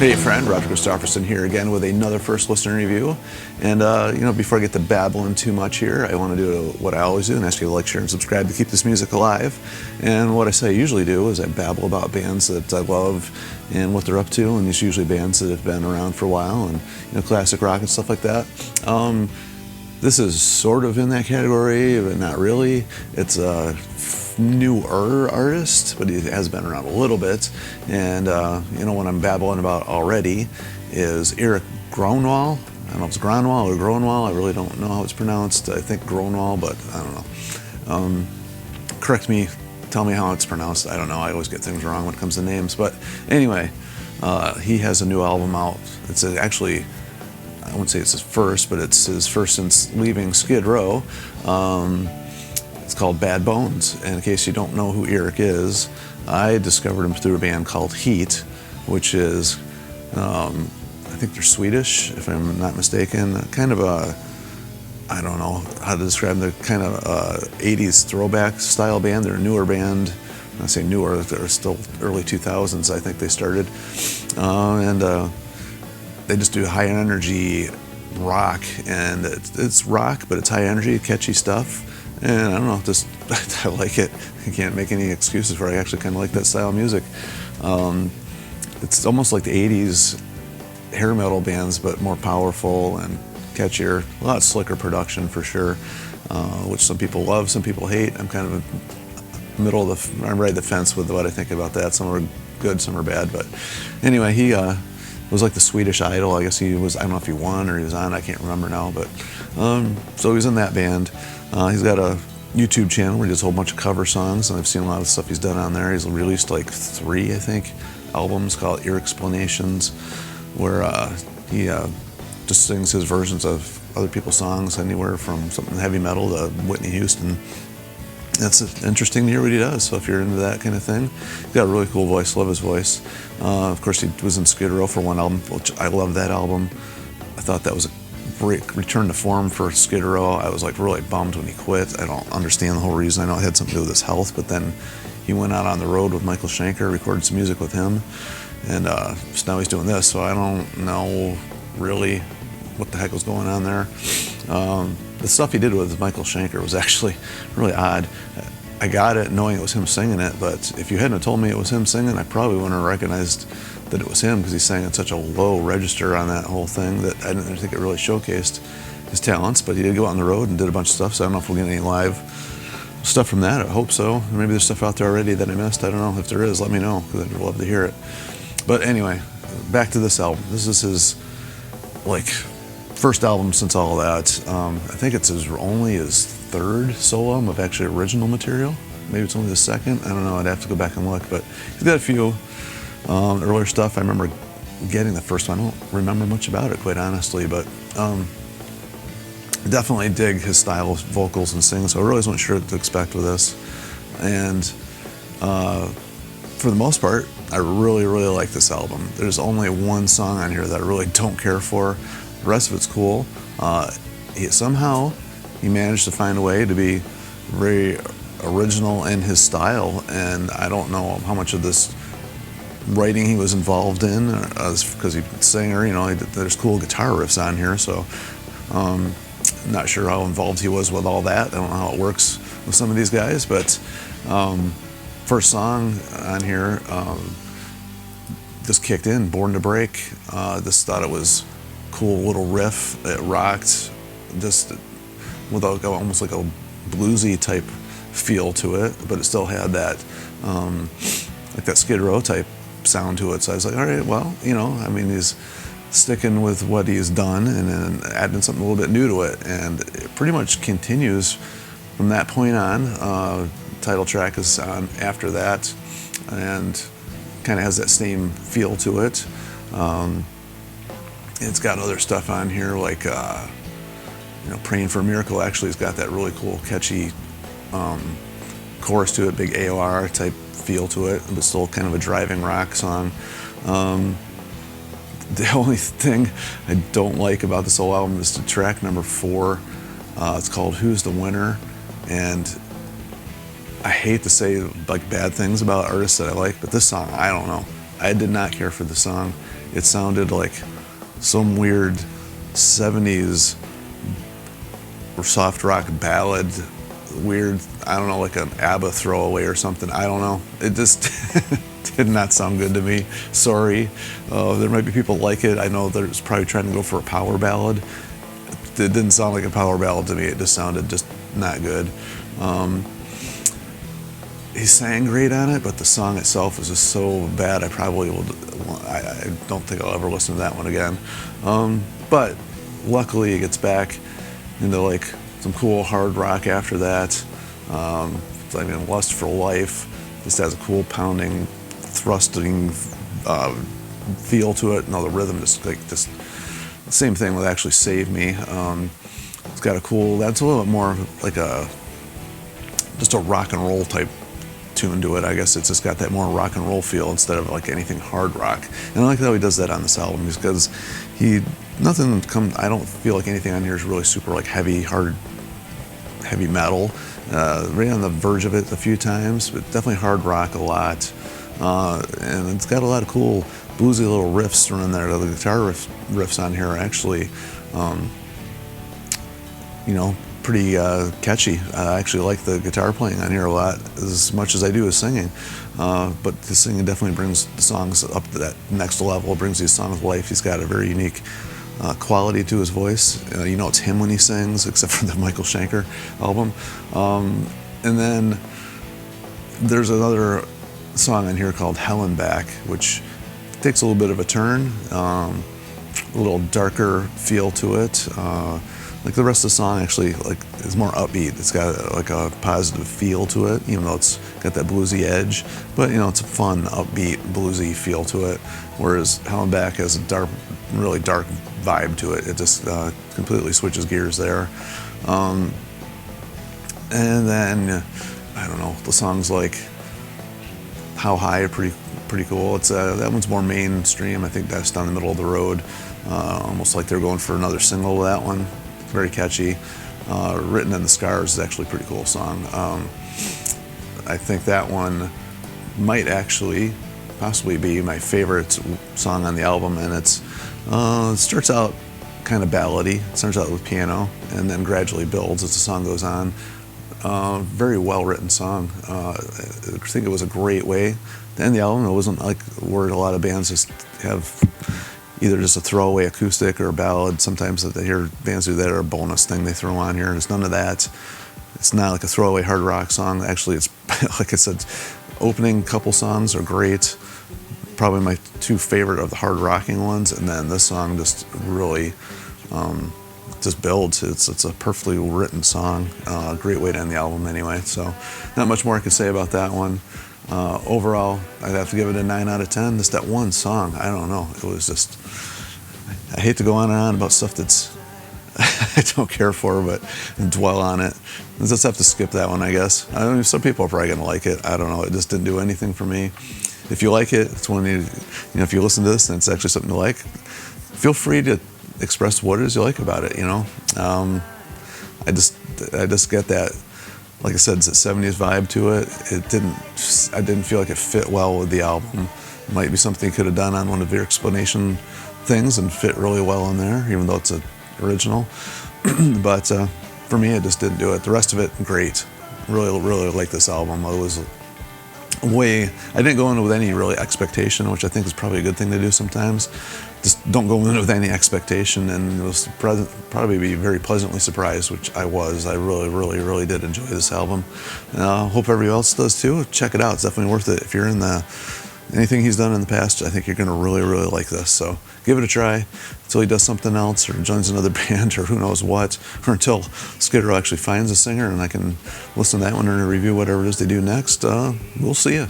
Hey friend, Roger Christopherson here again with another first listener review. And before I get to babbling too much here, I want to do what I always do and ask you to like, share, and subscribe to keep this music alive. And what I usually do is I babble about bands that I love and what they're up to, and these usually bands that have been around for a while, and classic rock and stuff like that. This is sort of in that category, but not really. It's a newer artist, but he has been around a little bit. And what I'm babbling about already is Erik Gronwall. I don't know if it's Gronwall or Gronwall. I really don't know how it's pronounced. I think Gronwall, but I don't know. Correct me, tell me how it's pronounced. I don't know. I always get things wrong when it comes to names. But anyway, he has a new album out. It's actually, I wouldn't say it's his first, but it's his first since leaving Skid Row. It's called Bad Bones, and in case you don't know who Erik is, I discovered him through a band called H.E.A.T, which is, I think they're Swedish, if I'm not mistaken, kind of a, I don't know how to describe them, they're kind of 80s throwback style band. They're a newer band. I say newer, they're still early 2000s, I think they started, and they just do high energy rock, and it's rock, but it's high energy, catchy stuff. And I don't know, just I like it. I can't make any excuses for it. I actually kind of like that style of music. It's almost like the 80s hair metal bands, but more powerful and catchier. A lot slicker production for sure, which some people love, some people hate. I'm kind of I'm right at the fence with what I think about that. Some are good, some are bad. But anyway, he was like the Swedish Idol. I guess he was, I don't know if he won or he was on, I can't remember now. But so he was in that band. He's got a YouTube channel where he does a whole bunch of cover songs, and I've seen a lot of stuff he's done on there. He's released like 3, I think, albums called Ear Explanations, where he just sings his versions of other people's songs, anywhere from something heavy metal to Whitney Houston. It's interesting to hear what he does, so if you're into that kind of thing. He's got a really cool voice, love his voice. Of course, he was in Skid Row for one album, which I love that album. I thought that was a great return to form for Skid Row. I was like really bummed when he quit. I don't understand the whole reason. I know it had something to do with his health, but then he went out on the road with Michael Schenker, recorded some music with him, and so now he's doing this, so I don't know really what the heck was going on there. The stuff he did with Michael Schenker was actually really odd. I got it knowing it was him singing it, but if you hadn't told me it was him singing, I probably wouldn't have recognized that it was him, because he sang at such a low register on that whole thing that I didn't think it really showcased his talents. But he did go out on the road and did a bunch of stuff, so I don't know if we'll get any live stuff from that. I hope so. Maybe there's stuff out there already that I missed. I don't know. If there is, let me know, because I'd love to hear it. But anyway, back to this album. This is his first album since all that. I think it's only his 3rd solo album of actually original material. Maybe it's only the 2nd. I don't know. I'd have to go back and look. But he's got a few earlier stuff. I remember getting the first one. I don't remember much about it, quite honestly, but definitely dig his style of vocals and singing, so I really wasn't sure what to expect with this. And for the most part, I really, really like this album. There's only one song on here that I really don't care for. The rest of it's cool. Somehow he managed to find a way to be very original in his style, and I don't know how much of this writing he was involved in, because he's a singer, there's cool guitar riffs on here, so not sure how involved he was with all that. I don't know how it works with some of these guys, but first song on here just kicked in, Born to Break. Just thought it was cool little riff. It rocked, just with almost like a bluesy type feel to it, but it still had that like that Skid Row type sound to it. So I was like, all right, well, he's sticking with what he's done and then adding something a little bit new to it, and it pretty much continues from that point on. Title track is on after that, and kind of has that same feel to it. It's got other stuff on here like Praying for a Miracle. Actually, it's got that really cool catchy chorus to it, big AOR type feel to it, but still kind of a driving rock song. The only thing I don't like about this whole album is the track number 4. It's called Who's the Winner, and I hate to say like bad things about artists that I like, but this song, I don't know. I did not care for the song. it sounded like some weird 70s or soft rock ballad, weird, I don't know, like an ABBA throwaway or something. I don't know. It just did not sound good to me. Sorry. There might be people like it. I know there's probably trying to go for a power ballad. It didn't sound like a power ballad to me. It just sounded just not good. He sang great on it, but the song itself was just so bad. I don't think I'll ever listen to that one again. But luckily, it gets back into like some cool hard rock after that. I mean, Lust for Life just has a cool pounding, thrusting feel to it. No, the rhythm just the same thing with actually Save Me. It's got a cool. That's a little bit more like just a rock and roll type tune to it. I guess it's just got that more rock and roll feel instead of like anything hard rock. And I like how he does that on this album, because I don't feel like anything on here is really super like heavy metal. Right on the verge of it a few times, but definitely hard rock a lot. And it's got a lot of cool bluesy little riffs running there. The guitar riffs on here are actually, pretty catchy. I actually like the guitar playing on here a lot, as much as I do as singing. But the singing definitely brings the songs up to that next level, brings these songs to life. He's got a very unique quality to his voice. It's him when he sings, except for the Michael Schenker album. And then there's another song on here called Hell and Back, which takes a little bit of a turn, a little darker feel to it. Like the rest of the song actually is more upbeat. It's got like a positive feel to it, even though it's got that bluesy edge. But it's a fun, upbeat, bluesy feel to it. Whereas Hell and Back has a really dark vibe to it. It just completely switches gears there. And then I don't know, the songs like How High are pretty cool. It's that one's more mainstream. I think that's down the middle of the road. Almost like they're going for another single with that one. Very catchy. Written in the Scars is actually a pretty cool song. I think that one might actually possibly be my favorite song on the album, and it starts out kind of ballady. It starts out with piano and then gradually builds as the song goes on. Very well written song. I think it was a great way to end the album. It wasn't like where a lot of bands just have either just a throwaway acoustic or a ballad. Sometimes that they hear bands do that, or a bonus thing they throw on here. There's none of that. It's not like a throwaway hard rock song. Actually, it's like I said, opening couple songs are great. Probably my two favorite of the hard rocking ones, and then this song just really just builds. It's a perfectly written song. Great way to end the album anyway. So not much more I could say about that one. Overall, I'd have to give it a 9 out of 10. Just that one song, I don't know. It was just, I hate to go on and on about stuff that's I don't care for, but dwell on it. I just have to skip that one, I guess. I don't know, some people are probably going to like it. I don't know. It just didn't do anything for me. If you like it, it's one if you listen to this and it's actually something to like, feel free to express what it is you like about it, I just get that. Like I said, it's a 70s vibe to it. I didn't feel like it fit well with the album. It might be something you could have done on one of your explanation things and fit really well in there, even though it's an original. But for me, it just didn't do it. The rest of it, great. Really, really like this album. I didn't go in with any really expectation, which I think is probably a good thing to do sometimes. Just don't go in with any expectation, and you'll probably be very pleasantly surprised, which I was. I really, really, really did enjoy this album. Hope everybody else does too. Check it out. It's definitely worth it. If you're in anything he's done in the past, I think you're going to really, really like this. So give it a try until he does something else or joins another band or who knows what, or until Skid Row actually finds a singer and I can listen to that one and review whatever it is they do next. We'll see you.